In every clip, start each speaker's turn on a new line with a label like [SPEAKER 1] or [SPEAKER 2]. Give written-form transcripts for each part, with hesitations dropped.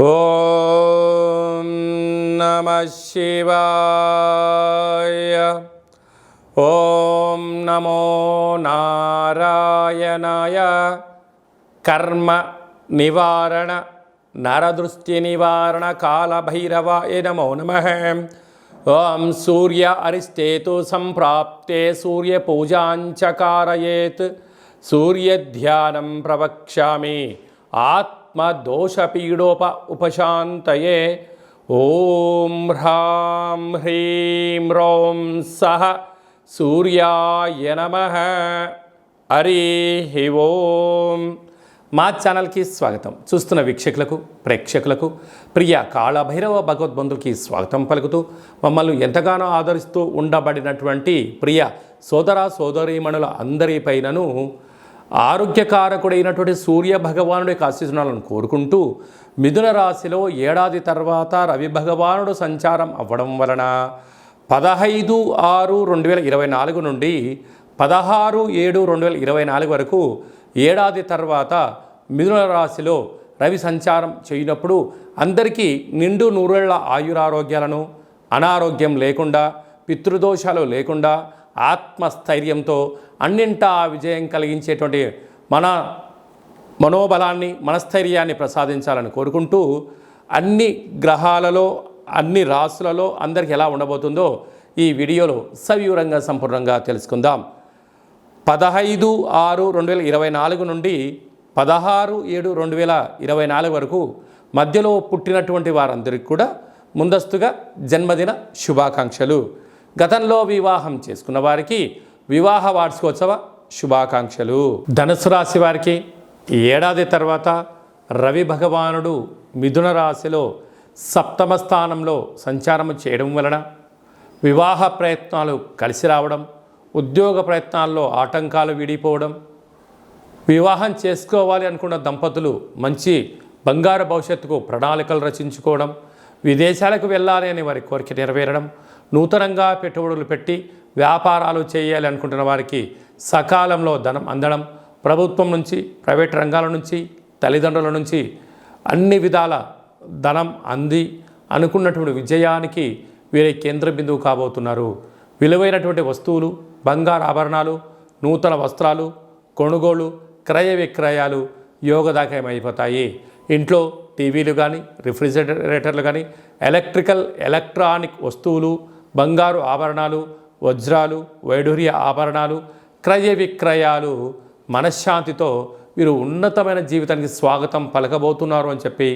[SPEAKER 1] ఓం నమః శివాయ. ఓం నమో నారాయణాయ. కర్మ నివారణ నరదృష్టి నివారణ కాళభైరవాయ నమో నమః. ఓం సూర్య అరిష్టేతు సంప్రాప్తే సూర్య పూజాంచ కారయేత్. సూర్యధ్యానం ప్రవక్ష్యామి ఆత్మదోషపీడోప ఉపశాంతయే. ఓం హ్రాం హ్రీం రోం సహ సూర్యాయ నమః. హరి ఓం. మా ఛానల్కి స్వాగతం. చూస్తున్న వీక్షకులకు ప్రేక్షకులకు ప్రియ కాళభైరవ భగవద్బంధులకి స్వాగతం పలుకుతూ మమ్మల్ని ఎంతగానో ఆదరిస్తూ ఉండబడినటువంటి ప్రియ సోదర సోదరీమణుల అందరిపైనను ఆరోగ్యకారకుడైనటువంటి సూర్య భగవానుడి యొక్క ఆశీస్సులను కోరుకుంటూ మిథున రాశిలో ఏడాది తర్వాత రవి భగవానుడు సంచారం అవ్వడం వలన 15/6/2024 నుండి 16/7/2024 వరకు ఏడాది తర్వాత మిథున రాశిలో రవి సంచారం చేయనప్పుడు అందరికీ నిండు నూరేళ్ల ఆయురారోగ్యాలను, అనారోగ్యం లేకుండా, పితృదోషాలు లేకుండా, ఆత్మస్థైర్యంతో అన్నింటా విజయం కలిగించేటువంటి మనోబలాన్ని, మనస్థైర్యాన్ని ప్రసాదించాలని కోరుకుంటూ అన్ని గ్రహాలలో అన్ని రాశులలో అందరికీ ఎలా ఉండబోతుందో ఈ వీడియోలో సవివరంగా సంపూర్ణంగా తెలుసుకుందాం. 15/6/2024 నుండి 16/7/2024 వరకు మధ్యలో పుట్టినటువంటి వారందరికీ కూడా ముందస్తుగా జన్మదిన శుభాకాంక్షలు. గతంలో వివాహం చేసుకున్న వారికి వివాహ వార్షికోత్సవ శుభాకాంక్షలు. ధనుసు రాశి వారికి ఏడాది తర్వాత రవి భగవానుడు మిథున రాశిలో సప్తమ స్థానంలో సంచారం చేయడం వలన వివాహ ప్రయత్నాలు కలిసి రావడం, ఉద్యోగ ప్రయత్నాల్లో ఆటంకాలు విడిపోవడం, వివాహం చేసుకోవాలి అనుకున్న దంపతులు మంచి బంగారు భవిష్యత్తుకు ప్రణాళికలు రచించుకోవడం, విదేశాలకు వెళ్ళాలి అని వారి కోరిక నెరవేరడం, నూతనంగా పెట్టుబడులు పెట్టి వ్యాపారాలు చేయాలి అనుకుంటున్న వారికి సకాలంలో ధనం అందడం, ప్రభుత్వం నుంచి, ప్రైవేట్ రంగాల నుంచి, తల్లిదండ్రుల నుంచి అన్ని విధాల ధనం అంది అనుకున్నటువంటి విజయానికి వీరే కేంద్ర బిందువు కాబోతున్నారు. విలువైనటువంటి వస్తువులు, బంగారు ఆభరణాలు, నూతన వస్త్రాలు కొనుగోలు, క్రయ విక్రయాలు యోగదాయకం అయిపోతాయి. ఇంట్లో టీవీలు కానీ, రిఫ్రిజిరేటర్లు కానీ, ఎలక్ట్రానిక్ వస్తువులు, బంగారు ఆభరణాలు, వజ్రాలు, వైఢూర్య ఆభరణాలు, క్రయ విక్రయాలు మనశ్శాంతితో వీరు ఉన్నతమైన జీవితానికి స్వాగతం పలకబోతున్నారు అని చెప్పి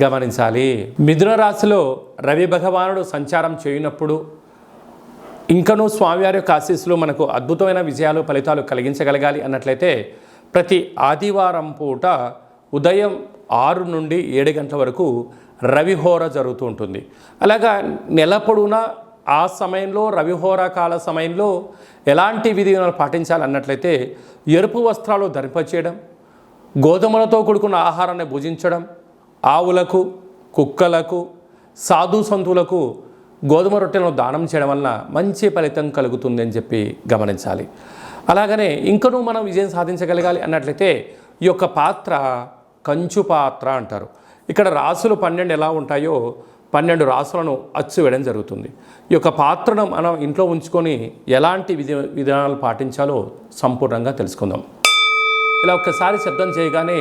[SPEAKER 1] గమనించాలి. మిథున రాశిలో రవి భగవానుడు సంచారం చేయనప్పుడు ఇంకనూ స్వామివారి యొక్క ఆశీస్సులు మనకు అద్భుతమైన విజయాలు, ఫలితాలు కలిగించగలగాలి అన్నట్లయితే ప్రతి ఆదివారం పూట ఉదయం 6 నుండి 7 గంటల వరకు రవిహోర జరుగుతూ ఉంటుంది. అలాగా నెల పొడవునా ఆ సమయంలో రవిహోర కాల సమయంలో ఎలాంటి విధివిధానాలు పాటించాలన్నట్లయితే ఎరుపు వస్త్రాలు ధరింపచేయడం, గోధుమలతో కూడుకున్న ఆహారాన్ని భుజించడం, ఆవులకు, కుక్కలకు, సాధు సంతులకు గోధుమ రొట్టెలను దానం చేయడం వలన మంచి ఫలితం కలుగుతుంది అని చెప్పి గమనించాలి. అలాగనే ఇంకనూ మనం విజయం సాధించగలగాలి అన్నట్లయితే ఈ యొక్క పాత్ర కంచు పాత్ర అంటారు. ఇక్కడ రాసులు 12 ఎలా ఉంటాయో 12 రాసులను అచ్చు వేయడం జరుగుతుంది. ఈ యొక్క పాత్రను మనం ఇంట్లో ఉంచుకొని ఎలాంటి విధానాలు పాటించాలో సంపూర్ణంగా తెలుసుకుందాం. ఇలా ఒక్కసారి శబ్దం చేయగానే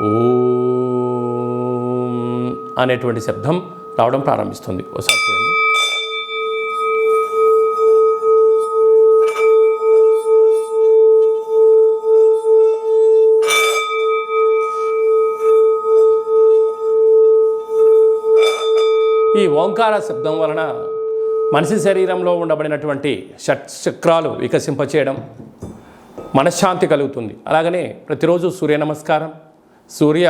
[SPEAKER 1] ఓం అనేటువంటి శబ్దం రావడం ప్రారంభిస్తుంది. ఒకసారి చూడండి. ఈ ఓంకార శబ్దం వలన మనిషి శరీరంలో ఉండబడినటువంటి షట్చక్రాలు వికసింపచేయడం, మనశ్శాంతి కలుగుతుంది. అలాగనే ప్రతిరోజు సూర్య నమస్కారం, సూర్య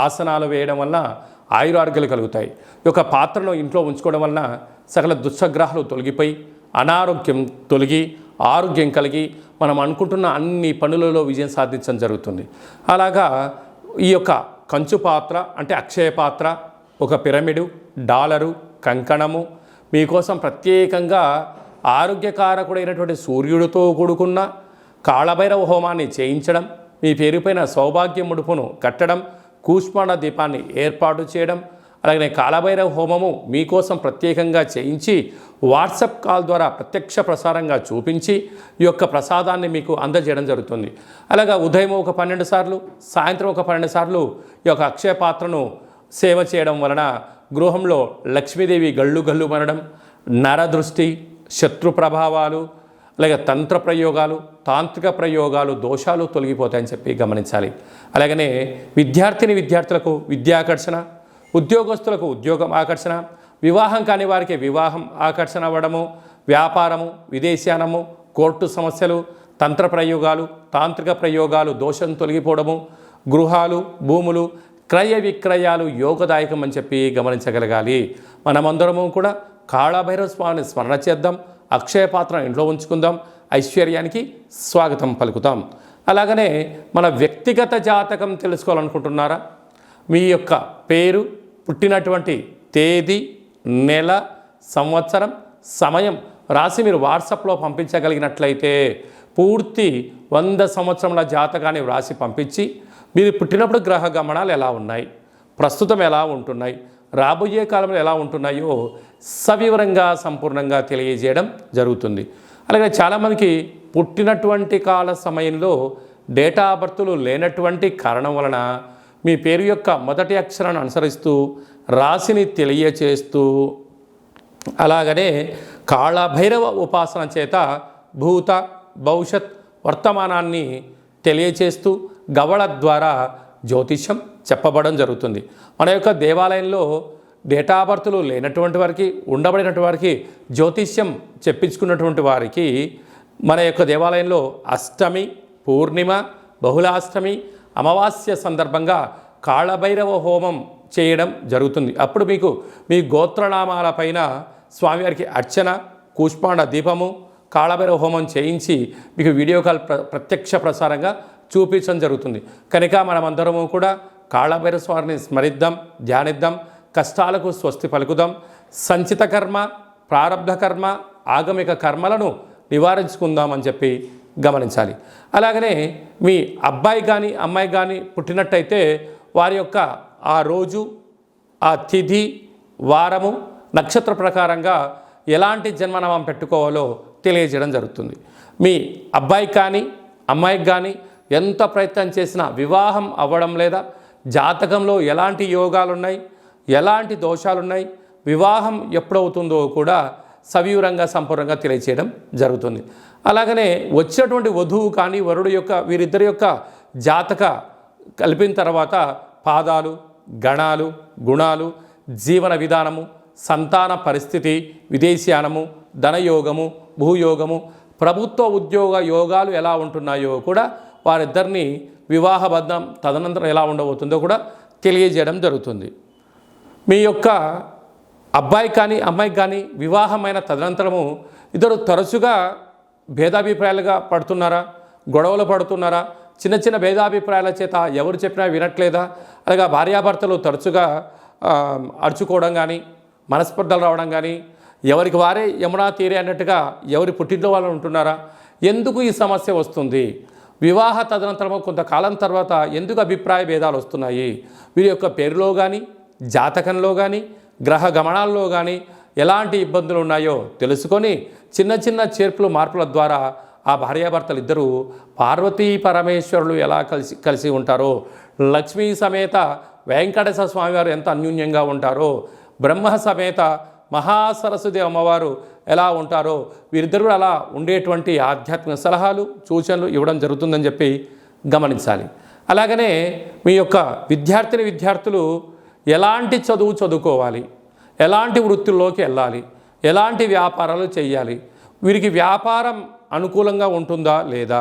[SPEAKER 1] ఆసనాలు వేయడం వలన ఆయురారోగ్యాలు కలుగుతాయి. ఈ యొక్క పాత్రను ఇంట్లో ఉంచుకోవడం వలన సకల దుశ్శగ్రహాలు తొలగిపోయి అనారోగ్యం తొలగి ఆరోగ్యం కలిగి మనం అనుకుంటున్న అన్ని పనులలో విజయం సాధించడం జరుగుతుంది. అలాగా ఈ యొక్క కంచు పాత్ర అంటే అక్షయ పాత్ర, ఒక పిరమిడు, డాలరు, కంకణము మీకోసం ప్రత్యేకంగా ఆరోగ్యకారకుడైనటువంటి సూర్యుడితో కూడుకున్న కాళభైరవ హోమాన్ని చేయించడం, మీ పేరుపైన సౌభాగ్య ముడుపును కట్టడం, కూష్మాండ దీపాన్ని ఏర్పాటు చేయడం, అలాగనే కాలభైరవ హోమము మీకోసం ప్రత్యేకంగా చేయించి వాట్సాప్ కాల్ ద్వారా ప్రత్యక్ష ప్రసారంగా చూపించి ఈ యొక్క ప్రసాదాన్ని మీకు అందజేయడం జరుగుతుంది. అలాగా ఉదయం ఒక 12 సార్లు, సాయంత్రం ఒక 12 సార్లు ఈ యొక్క అక్షయ పాత్రను సేవ చేయడం వలన గృహంలో లక్ష్మీదేవి గళ్ళు గళ్ళు మనడం, నరదృష్టి, శత్రు ప్రభావాలు, అలాగే తంత్ర ప్రయోగాలు, తాంత్రిక ప్రయోగాలు, దోషాలు తొలగిపోతాయని చెప్పి గమనించాలి. అలాగనే విద్యార్థులకు విద్యాకర్షణ, ఉద్యోగస్తులకు ఉద్యోగం ఆకర్షణ, వివాహం కాని వారికి వివాహం ఆకర్షణ అవ్వడము, వ్యాపారము, విదేశీయానము, కోర్టు సమస్యలు, తంత్ర ప్రయోగాలు, తాంత్రిక ప్రయోగాలు దోషం తొలగిపోవడము, గృహాలు, భూములు, క్రయ విక్రయాలు యోగదాయకం అని చెప్పి గమనించగలగాలి. మనమందరము కూడా కాళభైరవ స్వామిని స్మరణ చేద్దాం, అక్షయ పాత్ర ఇంట్లో ఉంచుకుందాం, ఐశ్వర్యానికి స్వాగతం పలుకుతాం. అలాగనే మన వ్యక్తిగత జాతకం తెలుసుకోవాలనుకుంటున్నారా? మీ యొక్క పేరు, పుట్టినటువంటి తేదీ, నెల, సంవత్సరం, సమయం రాసి మీరు వాట్సాప్లో పంపించగలిగినట్లయితే పూర్తి 100 సంవత్సరముల జాతకాన్ని వ్రాసి పంపించి మీరు పుట్టినప్పుడు గ్రహ గమనాలు ఎలా ఉన్నాయి, ప్రస్తుతం ఎలా ఉంటున్నాయి, రాబోయే కాలంలో ఎలా ఉంటున్నాయో సవివరంగా సంపూర్ణంగా తెలియజేయడం జరుగుతుంది. అలాగే చాలామందికి పుట్టినటువంటి కాల సమయంలో డేటా బర్త్లు లేనటువంటి కారణం వలన మీ పేరు యొక్క మొదటి అక్షరాన్ని అనుసరిస్తూ రాశిని తెలియచేస్తూ అలాగనే కాళభైరవ ఉపాసన చేత భూత, భవిష్యత్, వర్తమానాన్ని తెలియచేస్తూ గవళ ద్వారా జ్యోతిష్యం చెప్పబడడం జరుగుతుంది. మన యొక్క దేవాలయంలో డేటా బర్త్లు లేనటువంటి వారికి, ఉండబడినటువంటి వారికి జ్యోతిష్యం చెప్పించుకున్నటువంటి వారికి మన యొక్క దేవాలయంలో అష్టమి, పూర్ణిమ, బహుళాష్టమి, అమావాస్య సందర్భంగా కాళభైరవ హోమం చేయడం జరుగుతుంది. అప్పుడు మీకు మీ గోత్రనామాల పైన స్వామివారికి అర్చన, కూష్మాండ దీపము, కాళభైరవ హోమం చేయించి మీకు వీడియో కాల్ ప్రత్యక్ష ప్రసారంగా చూపించడం జరుగుతుంది. కనుక మనమందరము కూడా కాళభైరవ స్వామిని స్మరిద్దాం, ధ్యానిద్దాం, కష్టాలకు స్వస్తి పలుకుదాం, సంచిత కర్మ, ప్రారబ్ధ కర్మ, ఆగమిక కర్మలను నివారించుకుందామని చెప్పి గమనించాలి. అలాగనే మీ అబ్బాయి కానీ అమ్మాయి కానీ పుట్టినట్టయితే వారి యొక్క ఆ రోజు, ఆ తిథి, వారము, నక్షత్ర ప్రకారంగా ఎలాంటి జన్మనామం పెట్టుకోవాలో తెలియజేయడం జరుగుతుంది. మీ అబ్బాయి కానీ అమ్మాయికి కానీ ఎంత ప్రయత్నం చేసినా వివాహం అవ్వడం లేదా, జాతకంలో ఎలాంటి యోగాలు ఉన్నాయి, ఎలాంటి దోషాలున్నాయి, వివాహం ఎప్పుడవుతుందో కూడా సవివరంగా సంపూర్ణంగా తెలియచేయడం జరుగుతుంది. అలాగనే వచ్చినటువంటి వధువు కానీ వరుడు యొక్క వీరిద్దరి యొక్క జాతక కలిపిన తర్వాత పాదాలు, గణాలు, గుణాలు, జీవన విధానము, సంతాన పరిస్థితి, విదేశీయానము, ధనయోగము, భూయోగము, ప్రభుత్వ ఉద్యోగ యోగాలు ఎలా ఉంటున్నాయో కూడా వారిద్దరిని వివాహబద్ధం తదనంతరం ఎలా ఉండబోతుందో కూడా తెలియజేయడం జరుగుతుంది. మీ యొక్క అబ్బాయి కానీ అమ్మాయికి కానీ వివాహమైన తదనంతరము ఇద్దరు తరచుగా భేదాభిప్రాయాలుగా పడుతున్నారా, గొడవలు పడుతున్నారా, చిన్న చిన్న భేదాభిప్రాయాల చేత ఎవరు చెప్పినా వినట్లేదా, అలాగా భార్యాభర్తలు తరచుగా అరుచుకోవడం కానీ, మనస్పర్ధలు రావడం కానీ, ఎవరికి వారే యమునా తీరే అన్నట్టుగా ఎవరి పుట్టింట్లో వాళ్ళు ఉంటున్నారా, ఎందుకు ఈ సమస్య వస్తుంది, వివాహ తదనంతరము కొంతకాలం తర్వాత ఎందుకు అభిప్రాయ భేదాలు వస్తున్నాయి, వీరి యొక్క పేరులో కానీ, జాతకంలో కానీ, గ్రహ గమనాల్లో కానీ ఎలాంటి ఇబ్బందులు ఉన్నాయో తెలుసుకొని చిన్న చిన్న చేర్పులు మార్పుల ద్వారా ఆ భార్యాభర్తలు ఇద్దరూ పార్వతీ పరమేశ్వరులు ఎలా కలిసి ఉంటారో, లక్ష్మీ సమేత వెంకటేశ్వర స్వామివారు ఎంత అన్యోన్యంగా ఉంటారో, బ్రహ్మ సమేత మహాసరస్వతి అమ్మవారు ఎలా ఉంటారో వీరిద్దరు అలా ఉండేటువంటి ఆధ్యాత్మిక సలహాలు, సూచనలు ఇవ్వడం జరుగుతుందని చెప్పి గమనించాలి. అలాగనే మీ యొక్క విద్యార్థులు ఎలాంటి చదువు చదువుకోవాలి, ఎలాంటి వృత్తుల్లోకి వెళ్ళాలి, ఎలాంటి వ్యాపారాలు చేయాలి, వీరికి వ్యాపారం అనుకూలంగా ఉంటుందా లేదా,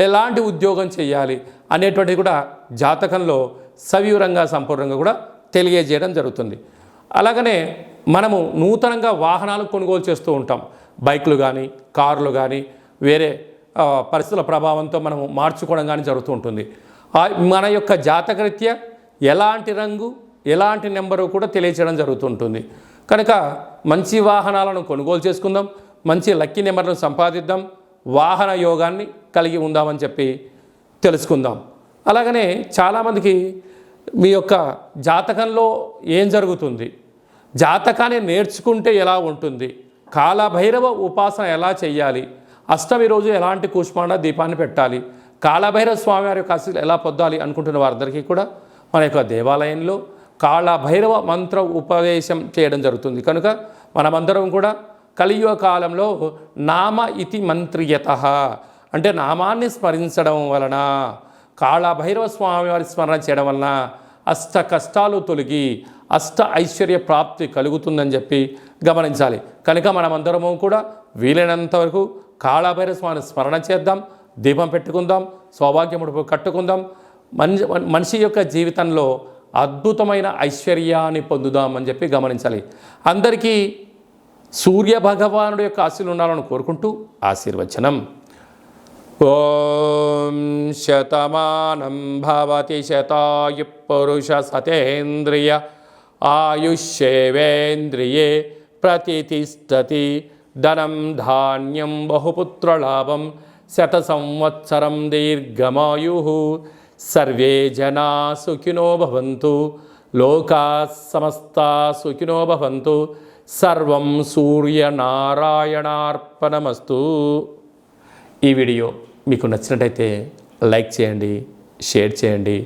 [SPEAKER 1] ఎలాంటి ఉద్యోగం చేయాలి అనేటువంటిది కూడా జాతకంలో సవివరంగా సంపూర్ణంగా కూడా తెలియజేయడం జరుగుతుంది. అలాగనే మనము నూతనంగా వాహనాలు కొనుగోలు చేస్తూ ఉంటాం. బైకులు కానీ, కార్లు కానీ, వేరే పరిస్థితుల ప్రభావంతో మనము మార్చుకోవడం కానీ జరుగుతూ ఉంటుంది. మన యొక్క జాతకరీత్యా ఎలాంటి రంగు, ఎలాంటి నెంబరు కూడా తెలియచేయడం జరుగుతుంటుంది. కనుక మంచి వాహనాలను కొనుగోలు చేసుకుందాం, మంచి లక్కీ నెంబర్లను సంపాదిద్దాం, వాహన యోగాన్ని కలిగి ఉందామని చెప్పి తెలుసుకుందాం. అలాగనే చాలామందికి మీ యొక్క జాతకంలో ఏం జరుగుతుంది, జాతకాన్ని నేర్చుకుంటే ఎలా ఉంటుంది, కాలభైరవ ఉపాసన ఎలా చేయాలి, అష్టమి రోజు ఎలాంటి కూష్మాండ దీపాన్ని పెట్టాలి, కాలభైరవ స్వామివారి యొక్క ఆశీస్సులు ఎలా పొందాలి అనుకుంటున్న వారందరికీ కూడా మన యొక్క దేవాలయంలో కాలభైరవ మంత్ర ఉపదేశం చేయడం జరుగుతుంది. కనుక మనమందరం కూడా కలియుగ కాలంలో నామ ఇతి మంత్రియత అంటే నామాన్ని స్మరించడం వలన, కాళభైరవ స్వామివారి స్మరణ చేయడం వలన అష్ట కష్టాలు తొలగి అష్ట ఐశ్వర్య ప్రాప్తి కలుగుతుందని చెప్పి గమనించాలి. కనుక మనమందరము కూడా వీలైనంత వరకు కాళభైరవ స్వామిని స్మరణ చేద్దాం, దీపం పెట్టుకుందాం, సౌభాగ్యముడు కట్టుకుందాం, మనిషి యొక్క జీవితంలో అద్భుతమైన ఐశ్వర్యాన్ని పొందుదామని చెప్పి గమనించాలి. అందరికీ సూర్య భగవానుడి యొక్క ఆశీస్సులు ఉండాలని కోరుకుంటూ ఆశీర్వచనం. ఓం శతమానం భవతి శతాయు పురుష సతేంద్రియ ఆయుష్యేవేంద్రియే ప్రతిష్టతి ధనం ధాన్యం బహుపుత్రలాభం శత సంవత్సరం దీర్ఘమాయు సర్వే జనా సుఖినో భవంతు లోకా సమస్తా సుఖినో భవంతు సర్వం సూర్యనారాయణార్పణమస్తు. ఈ వీడియో మీకు నచ్చినట్టయితే లైక్ చేయండి, షేర్ చేయండి,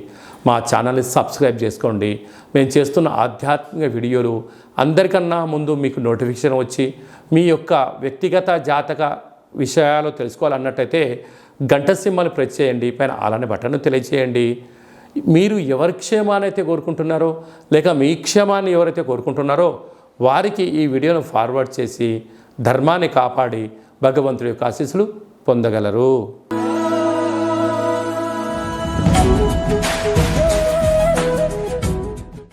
[SPEAKER 1] మా ఛానల్ని సబ్స్క్రైబ్ చేసుకోండి. మేము చేస్తున్న ఆధ్యాత్మిక వీడియోలు అందరికన్నా ముందు మీకు నోటిఫికేషన్ వచ్చి మీ యొక్క వ్యక్తిగత జాతక విషయాలు తెలుసుకోవాలన్నట్టయితే గంట సింబల్ ప్రెస్ చేయండి, పైన అలానే బటన్ను తెలియజేయండి. మీరు ఎవరి క్షేమాన్ని అయితే కోరుకుంటున్నారో లేక మీ క్షేమాన్ని ఎవరైతే కోరుకుంటున్నారో వారికి ఈ వీడియోను ఫార్వర్డ్ చేసి ధర్మాన్ని కాపాడి భగవంతుడి యొక్క ఆశీస్సులు పొందగలరు.